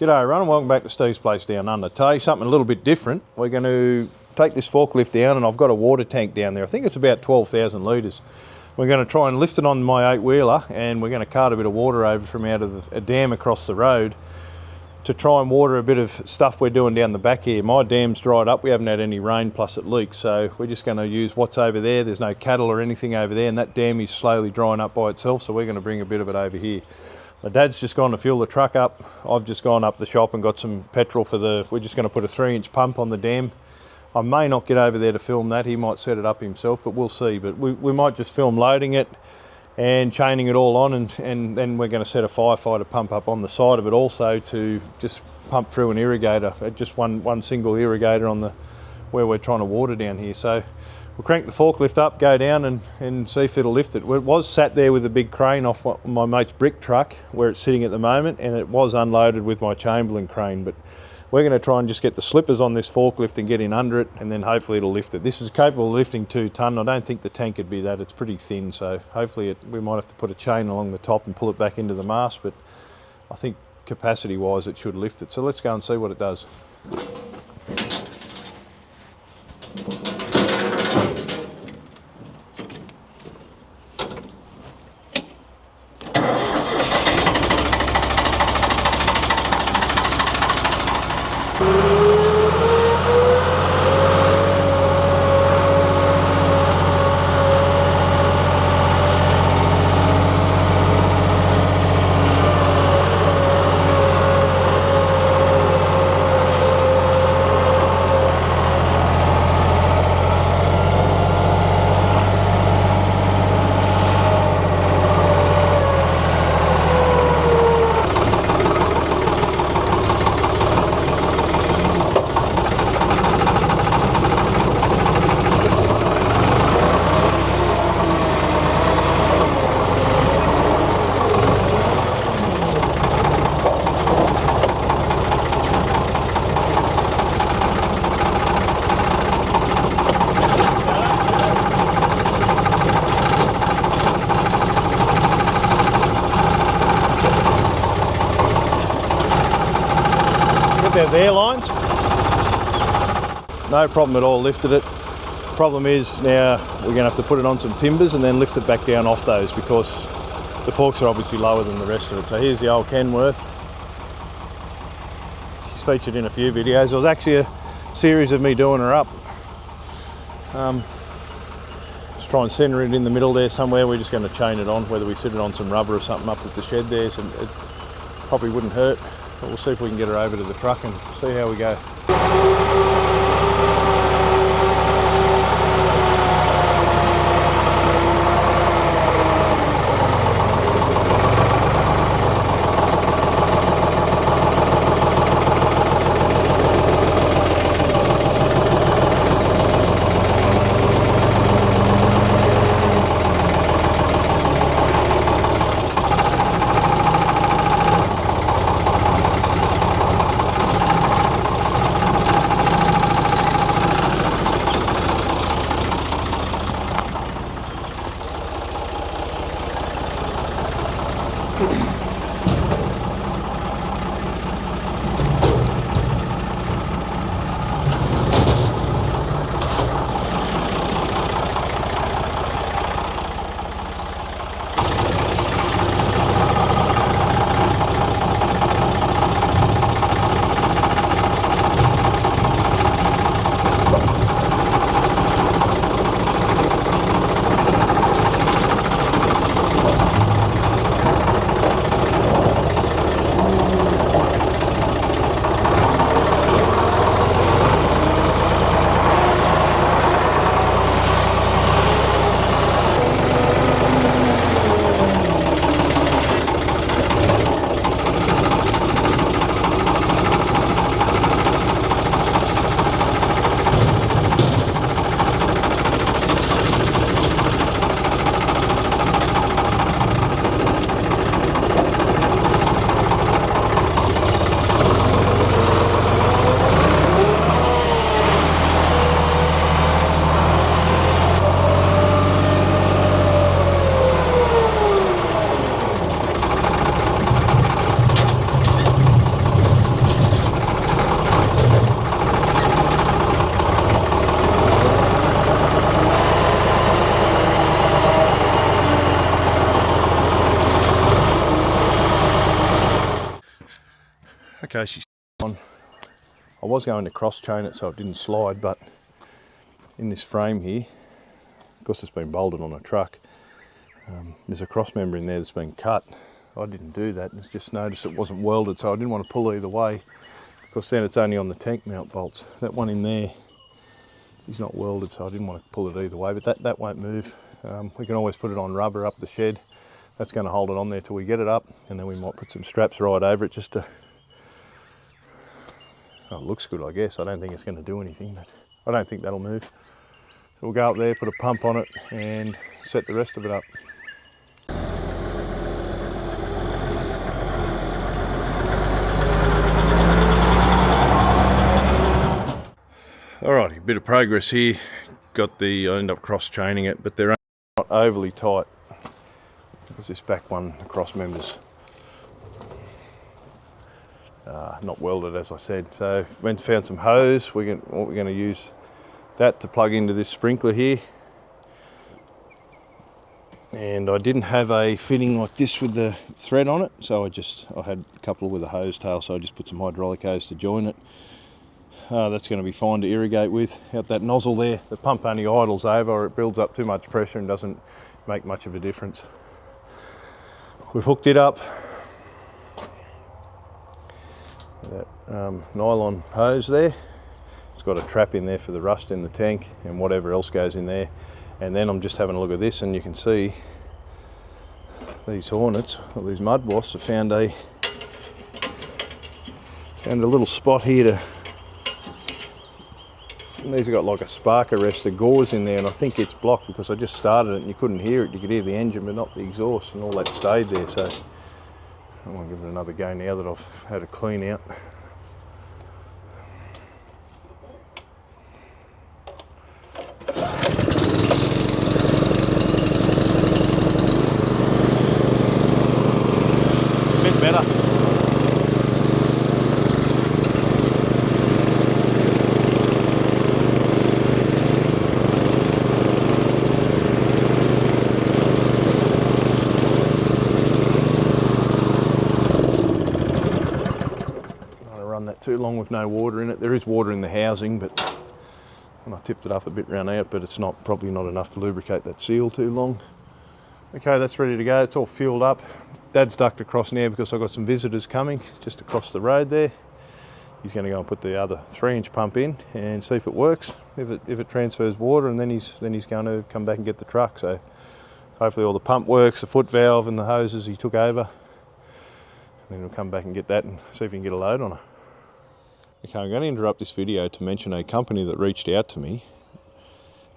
G'day everyone and welcome back to Steve's Place Down Under. Today something a little bit different. We're going to take this forklift down and I've got a water tank down there. I think it's about 12,000 litres. We're going to try and lift it on my 8-wheeler and we're going to cart a bit of water over from out of a dam across the road to try and water a bit of stuff we're doing down the back here. My dam's dried up, we haven't had any rain plus it leaks, so we're just going to use what's over there. There's no cattle or anything over there and that dam is slowly drying up by itself, so we're going to bring a bit of it over here. My dad's just gone to fuel the truck up. I've just gone up the shop and got some petrol for we're just going to put a 3-inch pump on the dam. I may not get over there to film that, he might set it up himself, but we'll see. But we might just film loading it and chaining it all on, and then we're going to set a firefighter pump up on the side of it also to just pump through an irrigator, just one single irrigator on where we're trying to water down here. So we'll crank the forklift up, go down and see if it'll lift it. It was sat there with a big crane off my mate's brick truck where it's sitting at the moment, and it was unloaded with my Chamberlain crane, but we're going to try and just get the slippers on this forklift and get in under it, and then hopefully it'll lift it. This is capable of lifting 2 tonne. I don't think the tank could be that, it's pretty thin, so hopefully we might have to put a chain along the top and pull it back into the mast, but I think capacity wise it should lift it. So let's go and see what it does. There's airlines. No problem at all, lifted it. Problem is now we're going to have to put it on some timbers and then lift it back down off those because the forks are obviously lower than the rest of it. So here's the old Kenworth. She's featured in a few videos. There was actually a series of me doing her up. Just try and centre it in the middle there somewhere. We're just going to chain it on, whether we sit it on some rubber or something up at the shed there, so it probably wouldn't hurt. But we'll see if we can get her over to the truck and see how we go. Okay, she's on. I was going to cross chain it so it didn't slide, but in this frame here, because it's been bolted on a truck, there's a cross member in there that's been cut. I didn't do that, and just noticed it wasn't welded, so I didn't want to pull either way, because then it's only on the tank mount bolts. That one in there is not welded, so I didn't want to pull it either way, but that won't move. We can always put it on rubber up the shed. That's going to hold it on there till we get it up, and then we might put some straps right over it just to... Oh, it looks good, I guess. I don't think it's going to do anything, but I don't think that'll move. So we'll go up there, put a pump on it, and set the rest of it up. Alrighty, a bit of progress here. I end up cross-chaining it, but they're not overly tight, because this back one, the cross members, not welded, as I said. So went and found some hose. We're going to use that to plug into this sprinkler here. And I didn't have a fitting like this with the thread on it, so I had a couple with a hose tail, so I just put some hydraulic hose to join it. That's going to be fine to irrigate with. Out that nozzle there, the pump only idles over, or it builds up too much pressure and doesn't make much of a difference. We've hooked it up. That nylon hose there. It's got a trap in there for the rust in the tank and whatever else goes in there. And then I'm just having a look at this, and you can see these hornets, or these mud wasps, have found a little spot here to... And these have got like a spark arrestor gauze in there, and I think it's blocked because I just started it and you couldn't hear it. You could hear the engine but not the exhaust, and all that stayed there. So I want to give it another go now that I've had a clean out. A bit better. Too long with no water in it. There is water in the housing, but when I tipped it up a bit ran out, but it's probably not enough to lubricate that seal too long. Okay, that's ready to go. It's all fueled up. Dad's ducked across now because I've got some visitors coming just across the road there. He's going to go and put the other 3-inch pump in and see if it works, if it transfers water, and then he's going to come back and get the truck. So hopefully all the pump works, the foot valve and the hoses he took over, and then we'll come back and get that and see if we can get a load on it. Okay, I'm going to interrupt this video to mention a company that reached out to me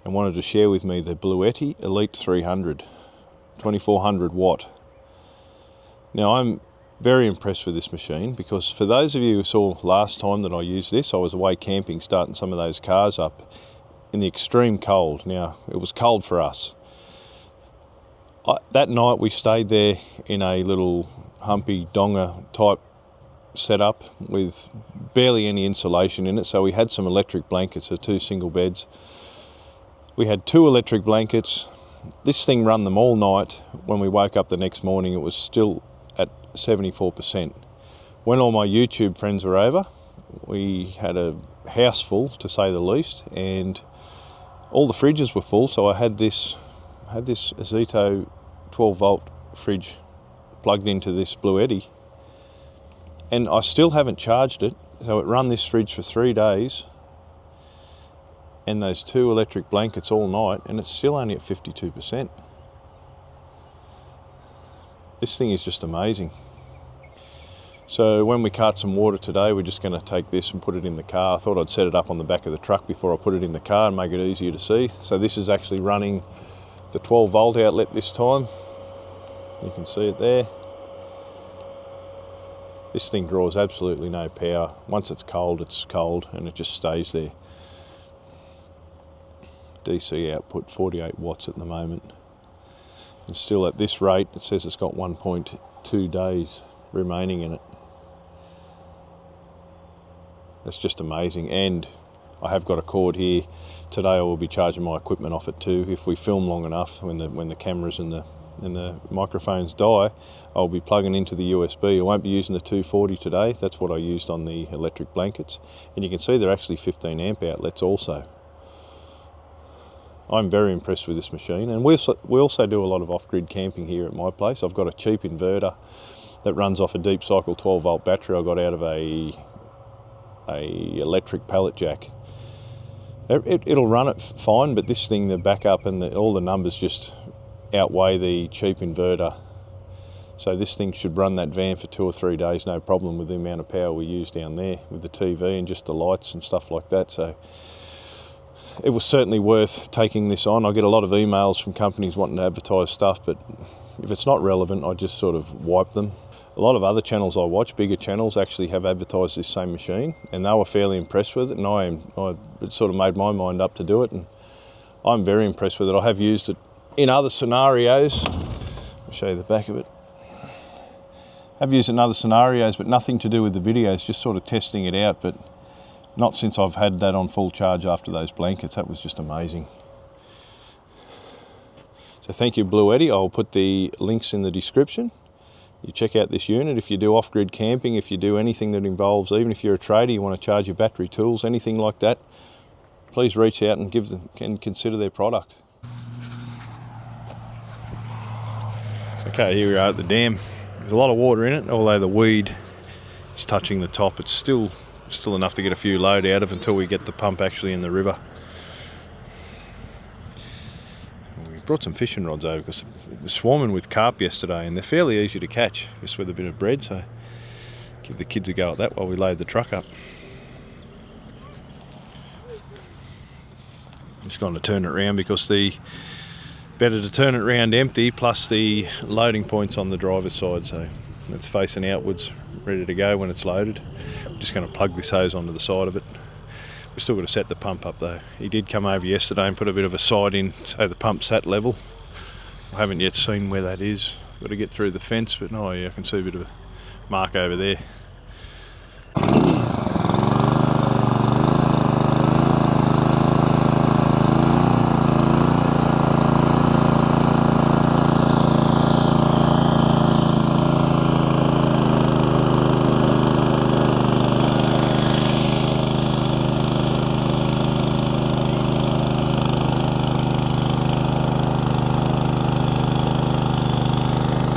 and wanted to share with me the Bluetti Elite 300, 2400 watt. Now, I'm very impressed with this machine because for those of you who saw last time that I used this, I was away camping starting some of those cars up in the extreme cold. Now, it was cold for us. That night we stayed there in a little humpy donga type setup with barely any insulation in it, so we had some electric blankets, so 2 single beds. We had 2 electric blankets. This thing ran them all night. When we woke up the next morning, it was still at 74%. When all my YouTube friends were over, we had a house full, to say the least, and all the fridges were full, so I had this Azito 12 volt fridge plugged into this Bluetti, and I still haven't charged it. So it run this fridge for 3 days and those 2 electric blankets all night, and it's still only at 52%. This thing is just amazing. So when we cart some water today, we're just going to take this and put it in the car. I thought I'd set it up on the back of the truck before I put it in the car and make it easier to see. So this is actually running the 12 volt outlet this time. You can see it there. This thing draws absolutely no power. Once it's cold and it just stays there. DC output 48 watts at the moment. And still at this rate, it says it's got 1.2 days remaining in it. That's just amazing. And I have got a cord here. Today I will be charging my equipment off it too. If we film long enough, when the cameras and the and the microphones die, I'll be plugging into the USB. I won't be using the 240 today. That's what I used on the electric blankets. And you can see they're actually 15 amp outlets also. I'm very impressed with this machine, and we also do a lot of off-grid camping here at my place. I've got a cheap inverter that runs off a deep cycle 12 volt battery I got out of a electric pallet jack. It'll run it fine, but this thing, the backup and all the numbers just outweigh the cheap inverter. So this thing should run that van for 2 or 3 days, no problem, with the amount of power we use down there with the TV and just the lights and stuff like that. So it was certainly worth taking this on. I get a lot of emails from companies wanting to advertise stuff, but if it's not relevant, I just sort of wipe them. A lot of other channels I watch, bigger channels, actually have advertised this same machine, and they were fairly impressed with it, and it sort of made my mind up to do it, and I'm very impressed with it. I have used it in other scenarios. I'll show you the back of it. I've used it in other scenarios, but nothing to do with the videos, just sort of testing it out, but not since I've had that on full charge after those blankets. That was just amazing. So thank you, Blue Eddy. I'll put the links in the description. You check out this unit. If you do off-grid camping, if you do anything that involves, even if you're a trader, you want to charge your battery tools, anything like that, please reach out and consider their product. Okay, here we are at the dam. There's a lot of water in it, although the weed is touching the top. It's still enough to get a few load out of until we get the pump actually in the river. We brought some fishing rods over because it was swarming with carp yesterday, and they're fairly easy to catch just with a bit of bread, so give the kids a go at that while we load the truck up. Just going to turn it around because better to turn it around empty, plus the loading point's on the driver's side, so it's facing outwards, ready to go when it's loaded. I'm just going to plug this hose onto the side of it. We've still got to set the pump up though. He did come over yesterday and put a bit of a side in so the pump's sat level. I haven't yet seen where that is. Got to get through the fence, but oh yeah, I can see a bit of a mark over there.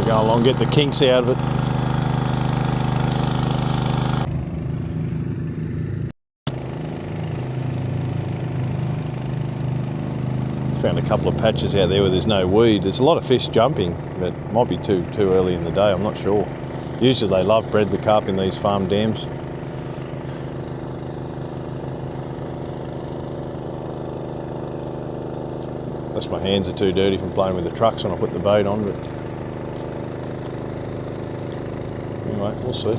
Go along, get the kinks out of it. Found a couple of patches out there where there's no weed. There's a lot of fish jumping, but it might be too early in the day, I'm not sure. Usually they love bread the carp in these farm dams. That's my hands are too dirty from playing with the trucks when I put the bait on, but anyway, we'll see.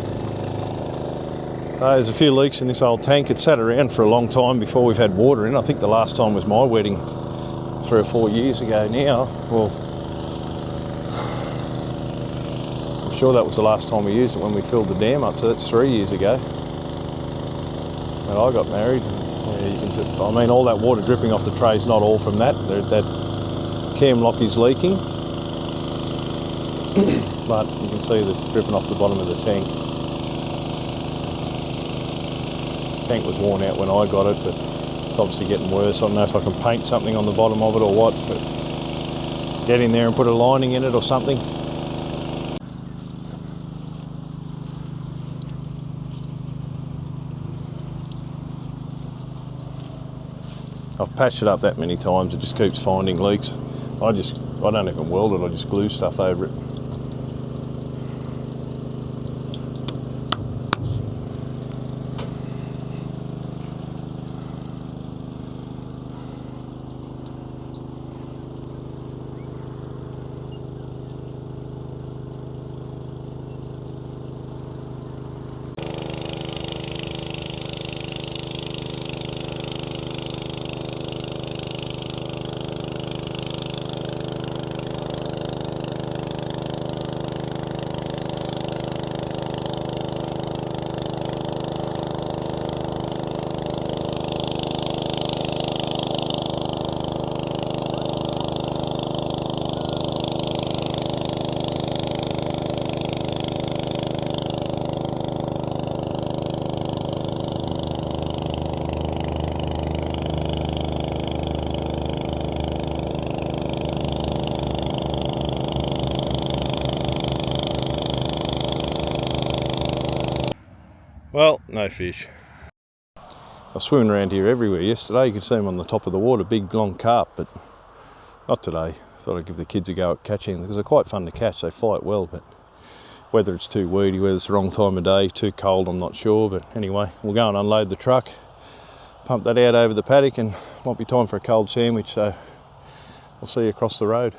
There's a few leaks in this old tank. It's sat around for a long time before we've had water in. I think the last time was my wedding 3 or 4 years ago now. Well, I'm sure that was the last time we used it when we filled the dam up, so that's 3 years ago. And I got married. Yeah, you can I mean, all that water dripping off the tray is not all from that. That cam lock is leaking. But you can see the dripping off the bottom of the tank. The tank was worn out when I got it, but it's obviously getting worse. I don't know if I can paint something on the bottom of it or what, but get in there and put a lining in it or something. I've patched it up that many times, it just keeps finding leaks. I don't even weld it, I just glue stuff over it. Well, no fish. I was swimming around here everywhere yesterday. You could see them on the top of the water, big long carp, but not today. Thought I'd give the kids a go at catching because they're quite fun to catch. They fight well, but whether it's too weedy, whether it's the wrong time of day, too cold, I'm not sure. But anyway, we'll go and unload the truck, pump that out over the paddock, and might be time for a cold sandwich, so I'll see you across the road.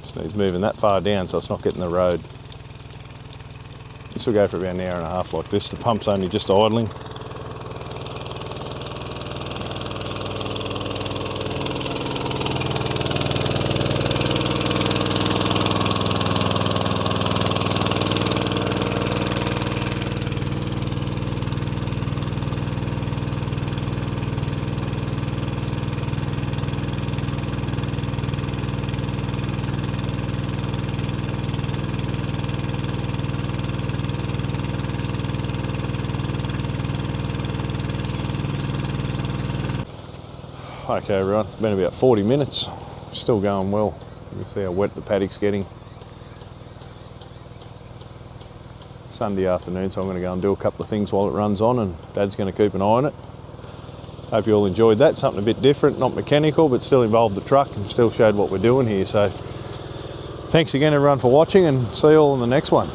Just needs moving that far down so it's not getting the road. This will go for about an hour and a half like this. The pump's only just idling. Okay everyone, it's been about 40 minutes, still going well. You can see how wet the paddock's getting. Sunday afternoon, so I'm going to go and do a couple of things while it runs on, and Dad's going to keep an eye on it. Hope you all enjoyed that, something a bit different, not mechanical, but still involved the truck and still showed what we're doing here. So thanks again everyone for watching, and see you all in the next one.